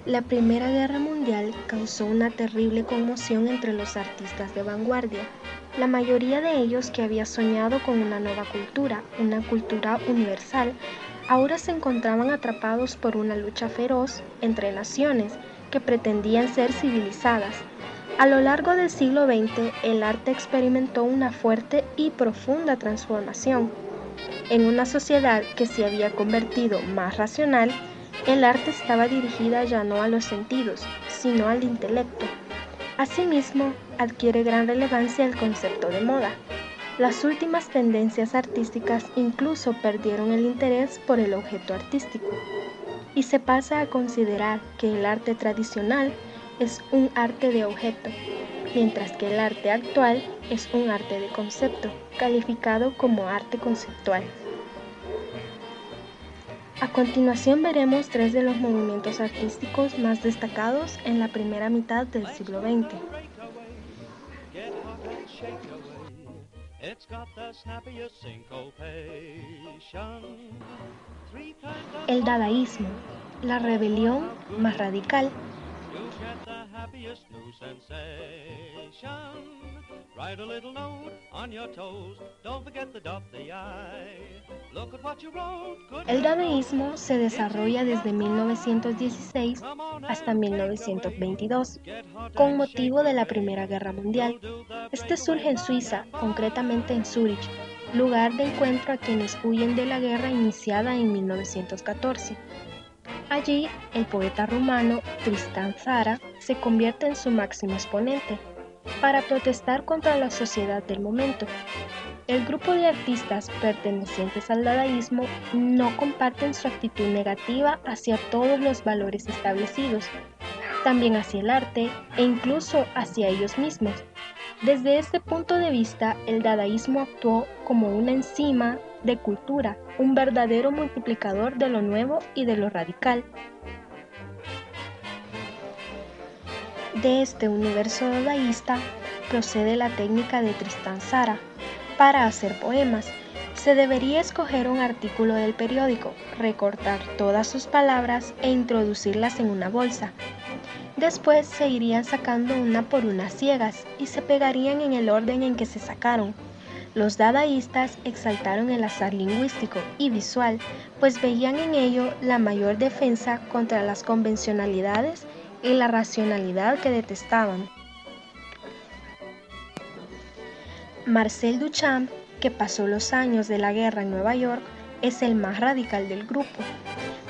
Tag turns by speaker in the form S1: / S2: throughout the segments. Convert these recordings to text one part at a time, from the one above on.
S1: La Primera Guerra Mundial causó una terrible conmoción entre los artistas de vanguardia, la mayoría de ellos que había soñado con una nueva cultura, una cultura universal, ahora se encontraban atrapados por una lucha feroz entre naciones que pretendían ser civilizadas. A lo largo del siglo XX, el arte experimentó una fuerte y profunda transformación. En una sociedad que se había convertido más racional, el arte estaba dirigida ya no a los sentidos, sino al intelecto. Asimismo, adquiere gran relevancia el concepto de moda. Las últimas tendencias artísticas incluso perdieron el interés por el objeto artístico, y se pasa a considerar que el arte tradicional es un arte de objeto, mientras que el arte actual es un arte de concepto, calificado como arte conceptual. A continuación veremos tres de los movimientos artísticos más destacados en la primera mitad del siglo XX. El dadaísmo, la rebelión más radical. El dadaísmo se desarrolla desde 1916 hasta 1922, con motivo de la Primera Guerra Mundial. Este surge en Suiza, concretamente en Zúrich, lugar de encuentro a quienes huyen de la guerra iniciada en 1914. Allí, el poeta rumano Tristan Tzara se convierte en su máximo exponente, para protestar contra la sociedad del momento. El grupo de artistas pertenecientes al dadaísmo no comparten su actitud negativa hacia todos los valores establecidos, también hacia el arte e incluso hacia ellos mismos. Desde este punto de vista, el dadaísmo actuó como una enzima de cultura, un verdadero multiplicador de lo nuevo y de lo radical. De este universo dadaísta procede la técnica de Tristan Tzara. Para hacer poemas, se debería escoger un artículo del periódico, recortar todas sus palabras e introducirlas en una bolsa. Después se irían sacando una por una ciegas y se pegarían en el orden en que se sacaron. Los dadaístas exaltaron el azar lingüístico y visual, pues veían en ello la mayor defensa contra las convencionalidades y la racionalidad que detestaban. Marcel Duchamp, que pasó los años de la guerra en Nueva York, es el más radical del grupo.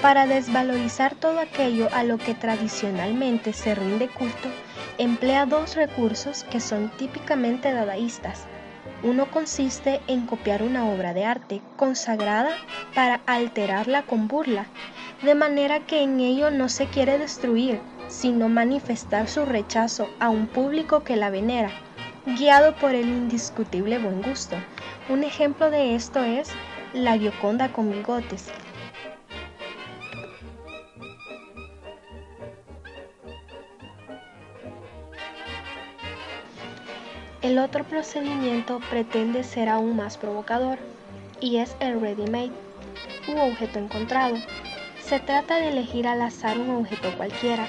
S1: Para desvalorizar todo aquello a lo que tradicionalmente se rinde culto, emplea dos recursos que son típicamente dadaístas. Uno consiste en copiar una obra de arte consagrada para alterarla con burla, de manera que en ello no se quiere destruir, sino manifestar su rechazo a un público que la venera, guiado por el indiscutible buen gusto. Un ejemplo de esto es La Gioconda con bigotes. El otro procedimiento pretende ser aún más provocador, y es el ready-made, u objeto encontrado. Se trata de elegir al azar un objeto cualquiera,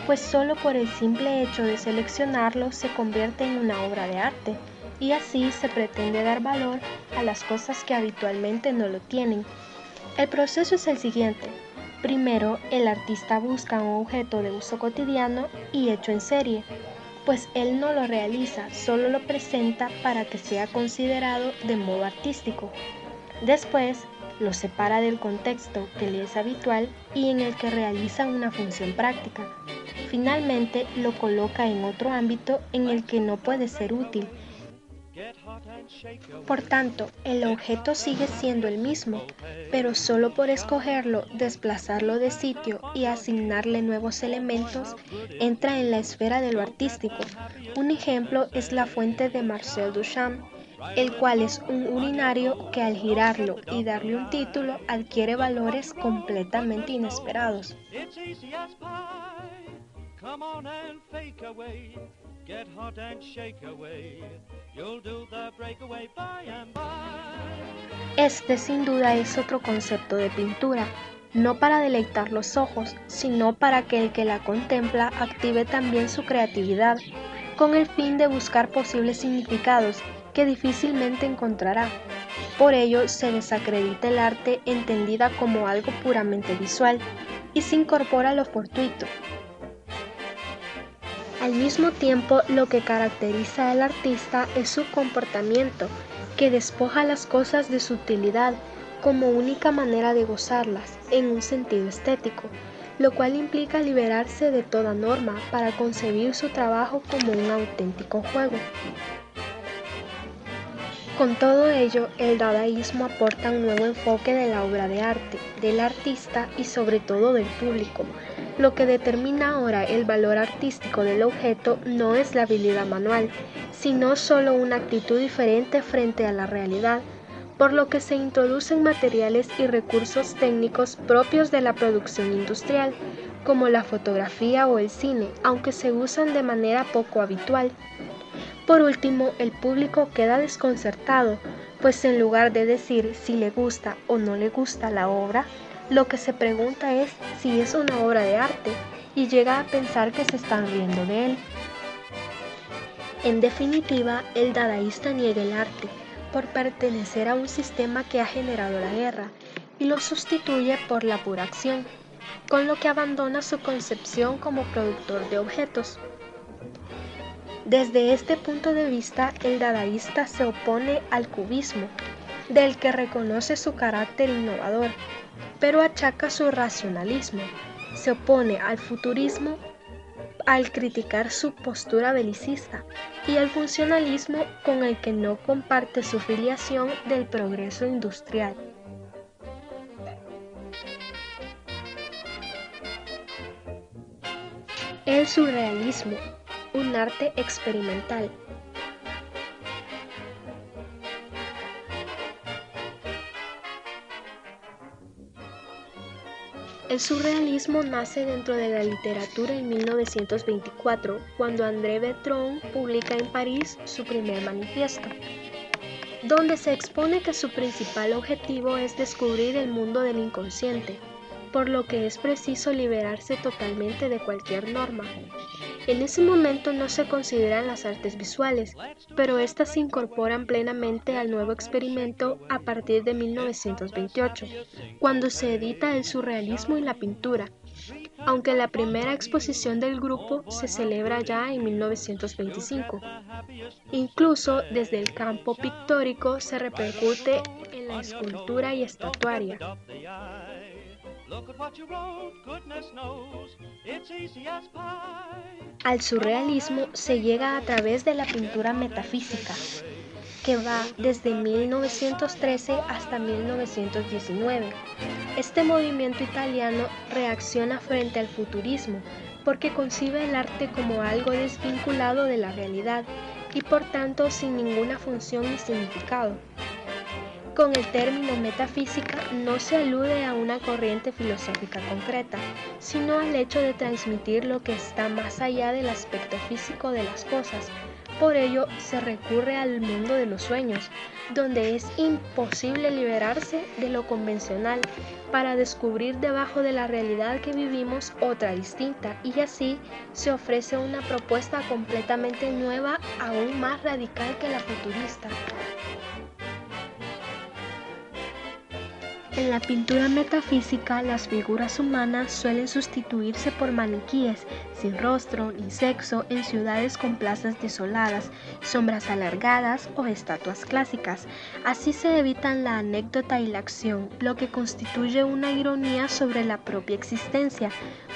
S1: pues solo por el simple hecho de seleccionarlo se convierte en una obra de arte, y así se pretende dar valor a las cosas que habitualmente no lo tienen. El proceso es el siguiente. Primero, el artista busca un objeto de uso cotidiano y hecho en serie, pues él no lo realiza, solo lo presenta para que sea considerado de modo artístico. Después, lo separa del contexto que le es habitual y en el que realiza una función práctica. Finalmente, lo coloca en otro ámbito en el que no puede ser útil. Por tanto, el objeto sigue siendo el mismo, pero solo por escogerlo, desplazarlo de sitio y asignarle nuevos elementos, entra en la esfera de lo artístico. Un ejemplo es la fuente de Marcel Duchamp, el cual es un urinario que al girarlo y darle un título adquiere valores completamente inesperados.
S2: Come on and fake away, get hot and shake away. You'll do the breakaway by and by.
S1: Este sin duda es otro concepto de pintura, no para deleitar los ojos, sino para que el que la contempla active también su creatividad, con el fin de buscar posibles significados que difícilmente encontrará. Por ello se desacredita el arte entendida como algo puramente visual y se incorpora lo fortuito. Al mismo tiempo, lo que caracteriza al artista es su comportamiento, que despoja las cosas de su utilidad como única manera de gozarlas, en un sentido estético, lo cual implica liberarse de toda norma para concebir su trabajo como un auténtico juego. Con todo ello, el dadaísmo aporta un nuevo enfoque de la obra de arte, del artista y sobre todo del público. Lo que determina ahora el valor artístico del objeto no es la habilidad manual, sino solo una actitud diferente frente a la realidad, por lo que se introducen materiales y recursos técnicos propios de la producción industrial, como la fotografía o el cine, aunque se usan de manera poco habitual. Por último, el público queda desconcertado, pues en lugar de decir si le gusta o no le gusta la obra, lo que se pregunta es si es una obra de arte y llega a pensar que se están riendo de él. En definitiva, el dadaísta niega el arte por pertenecer a un sistema que ha generado la guerra y lo sustituye por la pura acción, con lo que abandona su concepción como productor de objetos. Desde este punto de vista, el dadaísta se opone al cubismo, del que reconoce su carácter innovador, pero achaca su racionalismo. Se opone al futurismo al criticar su postura belicista y al funcionalismo con el que no comparte su filiación del progreso industrial. El surrealismo, un arte experimental. El surrealismo nace dentro de la literatura en 1924, cuando André Breton publica en París su primer manifiesto, donde se expone que su principal objetivo es descubrir el mundo del inconsciente, por lo que es preciso liberarse totalmente de cualquier norma. En ese momento no se consideran las artes visuales, pero éstas se incorporan plenamente al nuevo experimento a partir de 1928, cuando se edita el surrealismo y la pintura, aunque la primera exposición del grupo se celebra ya en 1925. Incluso desde el campo pictórico se repercute en la escultura y estatuaria. Al surrealismo se llega a través de la pintura metafísica, que va desde 1913 hasta 1919. Este movimiento italiano reacciona frente al futurismo porque concibe el arte como algo desvinculado de la realidad y por tanto sin ninguna función ni significado. Con el término metafísica no se alude a una corriente filosófica concreta, sino al hecho de transmitir lo que está más allá del aspecto físico de las cosas. Por ello, se recurre al mundo de los sueños, donde es imposible liberarse de lo convencional para descubrir debajo de la realidad que vivimos otra distinta, y así se ofrece una propuesta completamente nueva, aún más radical que la futurista. En la pintura metafísica, las figuras humanas suelen sustituirse por maniquíes sin rostro ni sexo en ciudades con plazas desoladas, sombras alargadas o estatuas clásicas. Así se evitan la anécdota y la acción, lo que constituye una ironía sobre la propia existencia,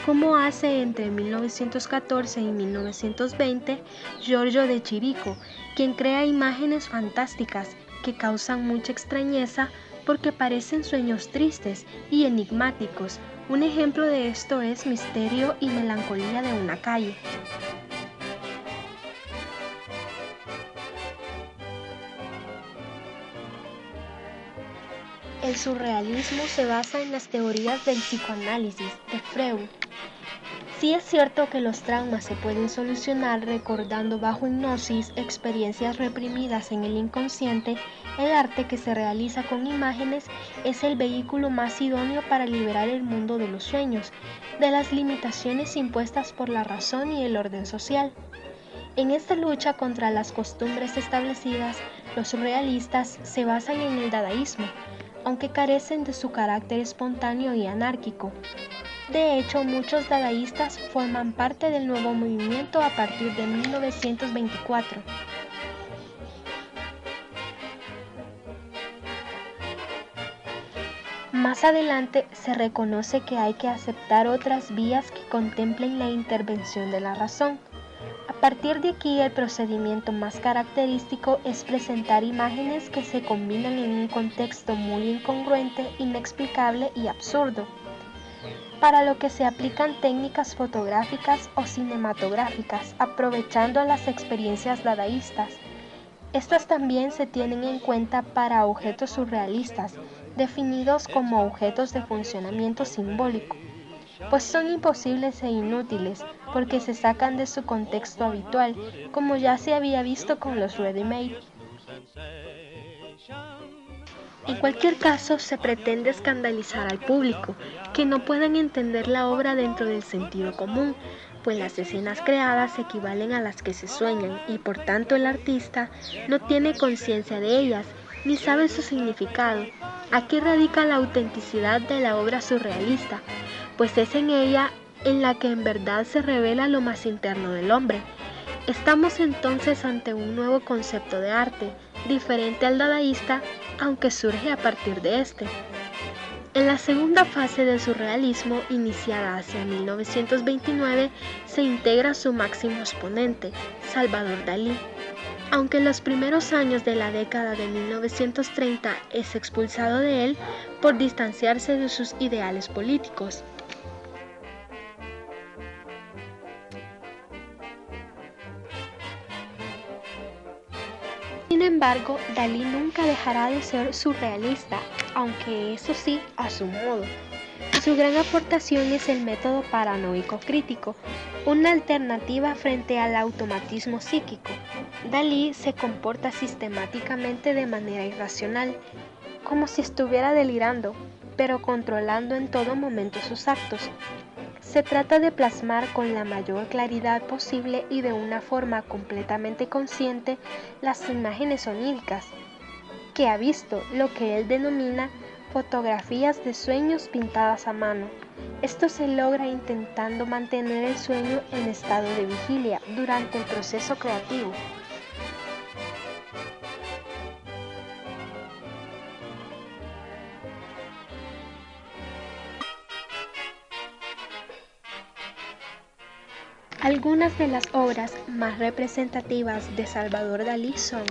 S1: como hace entre 1914 y 1920 Giorgio de Chirico, quien crea imágenes fantásticas que causan mucha extrañeza porque parecen sueños tristes y enigmáticos. Un ejemplo de esto es Misterio y melancolía de una calle. El surrealismo se basa en las teorías del psicoanálisis de Freud. Sí es cierto que los traumas se pueden solucionar recordando bajo hipnosis experiencias reprimidas en el inconsciente. El arte que se realiza con imágenes es el vehículo más idóneo para liberar el mundo de los sueños, de las limitaciones impuestas por la razón y el orden social. En esta lucha contra las costumbres establecidas, los surrealistas se basan en el dadaísmo, aunque carecen de su carácter espontáneo y anárquico. De hecho, muchos dadaístas forman parte del nuevo movimiento a partir de 1924. Más adelante se reconoce que hay que aceptar otras vías que contemplen la intervención de la razón. A partir de aquí, el procedimiento más característico es presentar imágenes que se combinan en un contexto muy incongruente, inexplicable y absurdo, para lo que se aplican técnicas fotográficas o cinematográficas, aprovechando las experiencias dadaístas. Estas también se tienen en cuenta para objetos surrealistas, definidos como objetos de funcionamiento simbólico, pues son imposibles e inútiles porque se sacan de su contexto habitual, como ya se había visto con los ready-made. En cualquier caso, se pretende escandalizar al público, que no puedan entender la obra dentro del sentido común, pues las escenas creadas equivalen a las que se sueñan y por tanto el artista no tiene conciencia de ellas, ni sabe su significado. Aquí radica la autenticidad de la obra surrealista, pues es en ella en la que en verdad se revela lo más interno del hombre. Estamos entonces ante un nuevo concepto de arte, diferente al dadaísta, aunque surge a partir de este. En la segunda fase del surrealismo, iniciada hacia 1929, se integra su máximo exponente, Salvador Dalí. Aunque en los primeros años de la década de 1930 es expulsado de él por distanciarse de sus ideales políticos. Sin embargo, Dalí nunca dejará de ser surrealista, aunque eso sí, a su modo. Su gran aportación es el método paranoico crítico, una alternativa frente al automatismo psíquico. Dalí se comporta sistemáticamente de manera irracional, como si estuviera delirando, pero controlando en todo momento sus actos. Se trata de plasmar con la mayor claridad posible y de una forma completamente consciente las imágenes oníricas, que ha visto lo que él denomina fotografías de sueños pintadas a mano. Esto se logra intentando mantener el sueño en estado de vigilia durante el proceso creativo. Algunas de las obras más representativas de Salvador Dalí son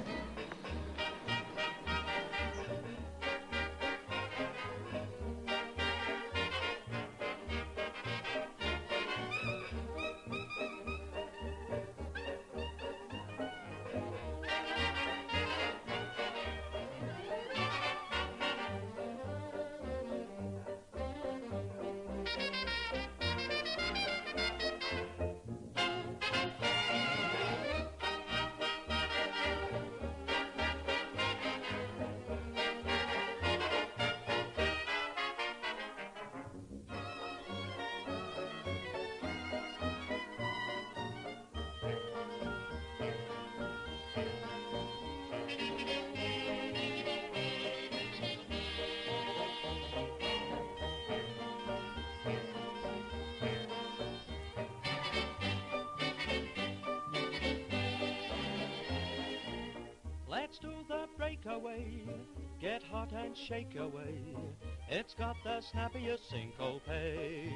S2: Let's do the breakaway, get hot and shake away. It's got the snappiest syncopation.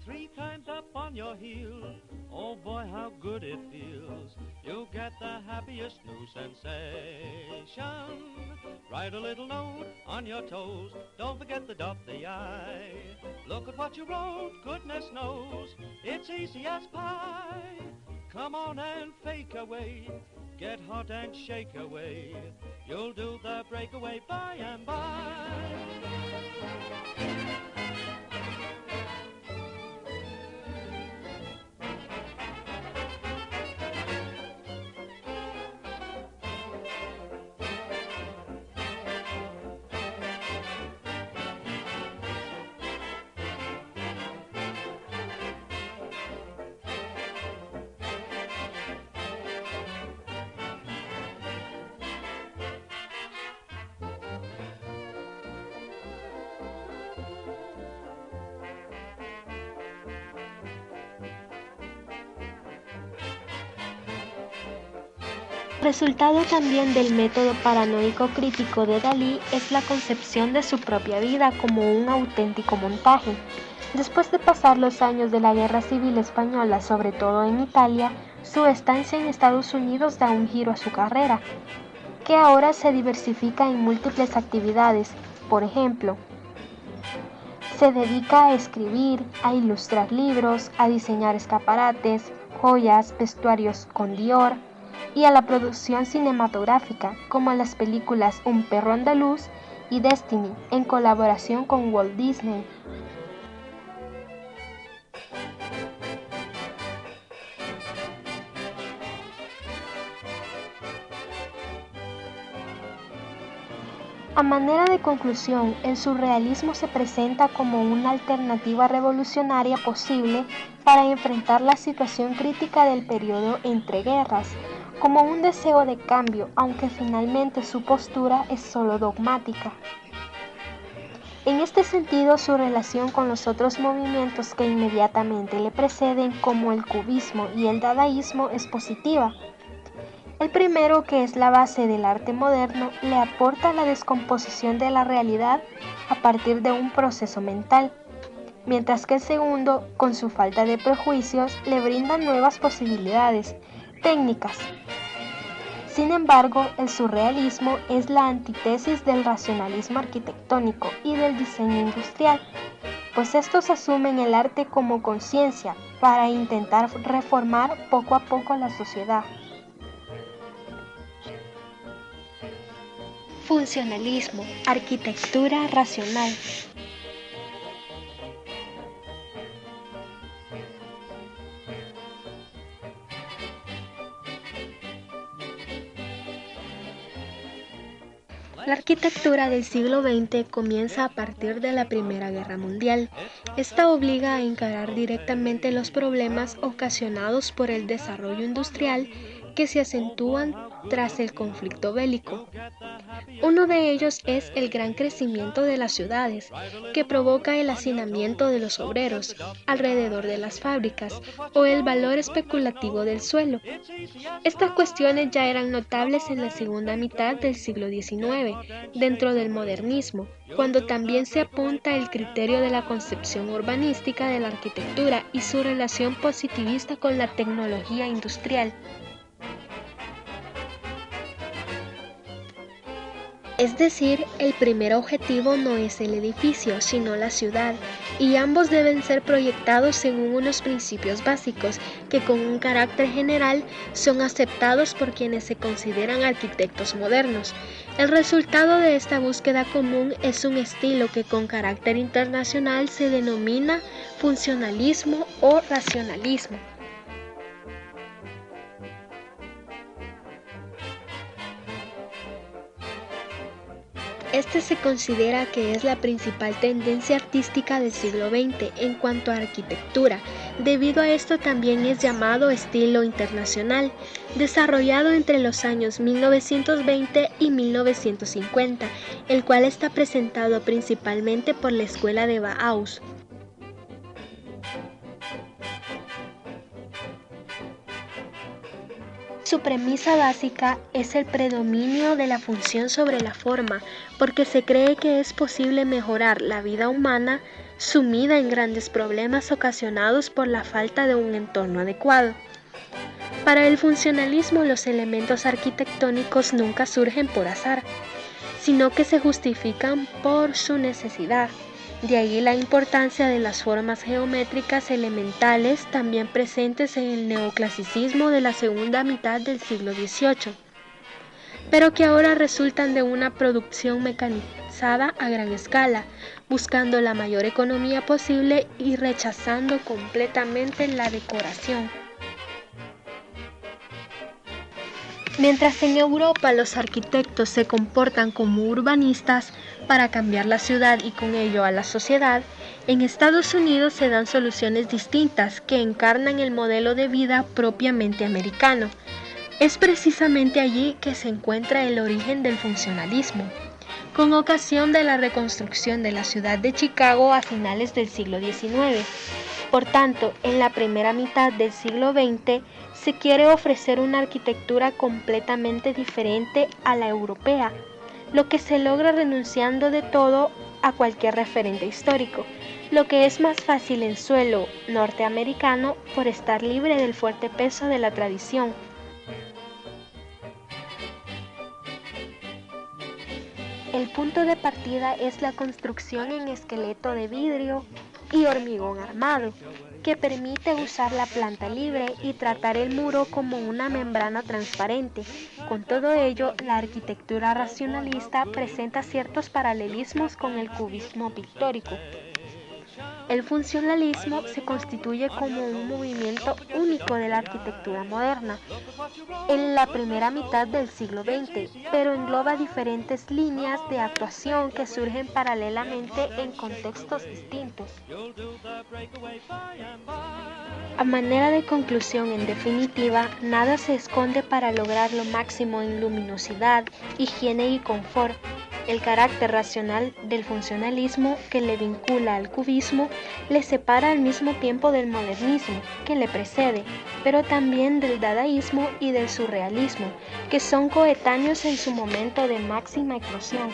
S2: 3 times up on your heel, oh boy how good it feels. You'll get the happiest new sensation. Write a little note on your toes, don't forget to dot the I. Look at what you wrote, goodness knows, it's easy as pie. Come on and fake away, get hot and shake away. You'll do the breakaway by and by.
S1: Resultado también del método paranoico crítico de Dalí es la concepción de su propia vida como un auténtico montaje. Después de pasar los años de la Guerra Civil Española, sobre todo en Italia, su estancia en Estados Unidos da un giro a su carrera, que ahora se diversifica en múltiples actividades. Por ejemplo, se dedica a escribir, a ilustrar libros, a diseñar escaparates, joyas, vestuarios con Dior, y a la producción cinematográfica, como las películas Un perro andaluz y Destiny, en colaboración con Walt Disney. A manera de conclusión, el surrealismo se presenta como una alternativa revolucionaria posible para enfrentar la situación crítica del periodo entre guerras, como un deseo de cambio, aunque finalmente su postura es solo dogmática. En este sentido, su relación con los otros movimientos que inmediatamente le preceden, como el cubismo y el dadaísmo, es positiva. El primero, que es la base del arte moderno, le aporta la descomposición de la realidad a partir de un proceso mental, mientras que el segundo, con su falta de prejuicios, le brinda nuevas posibilidades técnicas. Sin embargo, el surrealismo es la antítesis del racionalismo arquitectónico y del diseño industrial, pues estos asumen el arte como conciencia para intentar reformar poco a poco la sociedad. Funcionalismo, arquitectura racional. La arquitectura del siglo XX comienza a partir de la Primera Guerra Mundial. Esta obliga a encarar directamente los problemas ocasionados por el desarrollo industrial que se acentúan tras el conflicto bélico. Uno de ellos es el gran crecimiento de las ciudades, que provoca el hacinamiento de los obreros alrededor de las fábricas o el valor especulativo del suelo. Estas cuestiones ya eran notables en la segunda mitad del siglo XIX, dentro del modernismo, cuando también se apunta el criterio de la concepción urbanística de la arquitectura y su relación positivista con la tecnología industrial. Es decir, el primer objetivo no es el edificio, sino la ciudad, y ambos deben ser proyectados según unos principios básicos que con un carácter general son aceptados por quienes se consideran arquitectos modernos. El resultado de esta búsqueda común es un estilo que con carácter internacional se denomina funcionalismo o racionalismo. Este se considera que es la principal tendencia artística del siglo XX en cuanto a arquitectura. Debido a esto también es llamado estilo internacional, desarrollado entre los años 1920 y 1950, el cual está presentado principalmente por la escuela de Bauhaus. Su premisa básica es el predominio de la función sobre la forma, porque se cree que es posible mejorar la vida humana sumida en grandes problemas ocasionados por la falta de un entorno adecuado. Para el funcionalismo, los elementos arquitectónicos nunca surgen por azar, sino que se justifican por su necesidad. De ahí la importancia de las formas geométricas elementales también presentes en el neoclasicismo de la segunda mitad del siglo XVIII, pero que ahora resultan de una producción mecanizada a gran escala, buscando la mayor economía posible y rechazando completamente la decoración. Mientras en Europa los arquitectos se comportan como urbanistas para cambiar la ciudad y con ello a la sociedad, en Estados Unidos se dan soluciones distintas que encarnan el modelo de vida propiamente americano. Es precisamente allí que se encuentra el origen del funcionalismo, con ocasión de la reconstrucción de la ciudad de Chicago a finales del siglo XIX. Por tanto, en la primera mitad del siglo XX Se quiere ofrecer una arquitectura completamente diferente a la europea, lo que se logra renunciando de todo a cualquier referente histórico, lo que es más fácil en suelo norteamericano por estar libre del fuerte peso de la tradición. El punto de partida es la construcción en esqueleto de vidrio y hormigón armado, que permite usar la planta libre y tratar el muro como una membrana transparente. Con todo ello, la arquitectura racionalista presenta ciertos paralelismos con el cubismo pictórico. El funcionalismo se constituye como un movimiento único de la arquitectura moderna en la primera mitad del siglo XX, pero engloba diferentes líneas de actuación que surgen paralelamente en contextos distintos. A manera de conclusión, en definitiva, nada se esconde para lograr lo máximo en luminosidad, higiene y confort. El carácter racional del funcionalismo que le vincula al cubismo le separa al mismo tiempo del modernismo, que le precede, pero también del dadaísmo y del surrealismo, que son coetáneos en su momento de máxima eclosión.